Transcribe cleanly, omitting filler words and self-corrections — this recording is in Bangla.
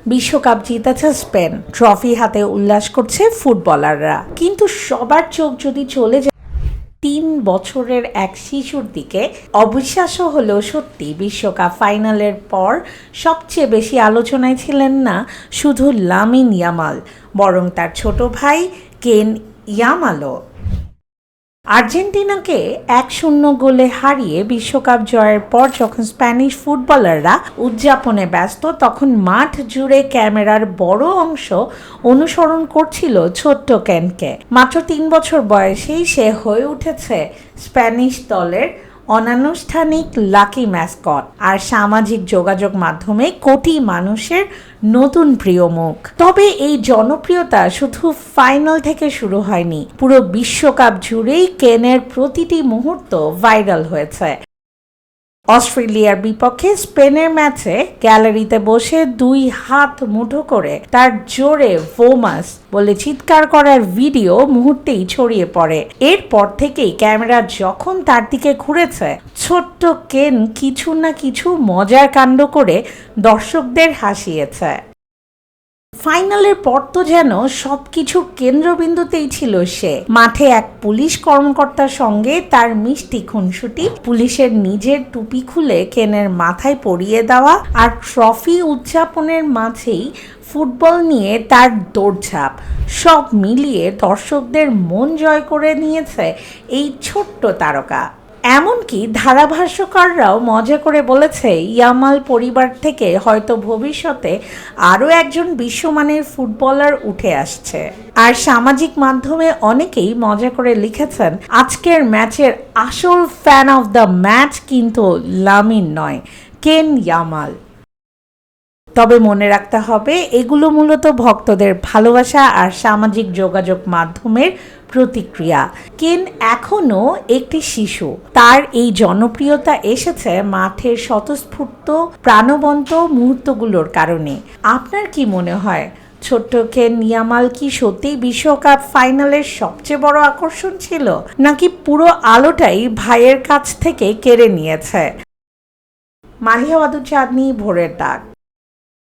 বিশ্বকাপ জিতেছে স্পেন, ট্রফি হাতে উল্লাস করছে ফুটবলাররা। কিন্তু সবার চোখ যদি চলে যায় 3 বছরের এক শিশুর দিকে, অবিশ্বাস্য হলেও সত্যি বিশ্বকাপ ফাইনালের পর সবচেয়ে বেশি আলোচনায় ছিলেন না শুধু লামিন ইয়ামাল, বরং তার ছোট ভাই কেন ইয়ামালও। আর্জেন্টিনাকে 1-0 গোলে হারিয়ে বিশ্বকাপ জয়ের পর যখন স্প্যানিশ ফুটবলাররা উদযাপনে ব্যস্ত, তখন মাঠ জুড়ে ক্যামেরার বড় অংশ অনুসরণ করছিল ছোট্ট কেনকে। মাত্র 3 বছর বয়সেই সে হয়ে উঠেছে স্প্যানিশ দলের অনানুষ্ঠানিক লাকি ম্যাসকট, আর সামাজিক যোগাযোগ মাধ্যমে কোটি মানুষের নতুন প্রিয় মুখ। তবে এই জনপ্রিয়তা শুধু ফাইনাল থেকে শুরু হয়নি, পুরো বিশ্বকাপ জুড়েই কেনের প্রতিটি মুহূর্ত ভাইরাল হয়েছে। অস্ট্রেলিয়ার বিপক্ষে স্পেনের ম্যাচে গ্যালারিতে বসে 2 হাত মুঠো করে তার জোরে ভোমাস বলে চিৎকার করার ভিডিও মুহূর্তেই ছড়িয়ে পড়ে। এরপর থেকেই ক্যামেরা যখন তার দিকে ঘুরেছে, ছোট্ট কেন কিছু না কিছু মজার কাণ্ড করে দর্শকদের হাসিয়েছে। ফাইনালের পর তো যেন সবকিছু কেন্দ্রবিন্দুতেই ছিল সে। মাঠে এক পুলিশ কর্মকর্তার সঙ্গে তার মিষ্টি খুনসুটি, পুলিশের নিজের টুপি খুলে কেনের মাথায় পরিয়ে দেওয়া, আর ট্রফি উদযাপনের মাঝেই ফুটবল নিয়ে তার দৌড়ঝাঁপ, সব মিলিয়ে দর্শকদের মন জয় করে নিয়েছে এই ছোট্ট তারকা। এমনকি ধারাভাষ্যকাররাও মজা করে বলেছে, ইয়ামাল পরিবার থেকে হয়তো ভবিষ্যতে আরও একজন বিশ্বমানের ফুটবলার উঠে আসছে। আর সামাজিক মাধ্যমে অনেকেই মজা করে লিখেছেন, আজকের ম্যাচের আসল ফ্যান অফ দ্য ম্যাচ কিন্তু লামিন নয়, কেন ইয়ামাল। তবে মনে রাখতে হবে, এগুলো মূলত ভক্তদের ভালোবাসা আর সামাজিক যোগাযোগ মাধ্যমের প্রতিক্রিয়া। কেন এখনও একটি শিশু, তার এই জনপ্রিয়তা এসেছে মাঠের স্বতঃস্ফূর্ত প্রাণবন্ত মুহূর্তগুলোর কারণে। আপনার কি মনে হয়, ছোট্ট কেন ইয়ামাল কি সত্যিই বিশ্বকাপ ফাইনালের সবচেয়ে বড় আকর্ষণ ছিল, নাকি পুরো আলোটাই ভাইয়ের কাছ থেকে কেড়ে নিয়েছে? মালিহা ওয়াদুদ চাঁদনী, ভোরের ডাক।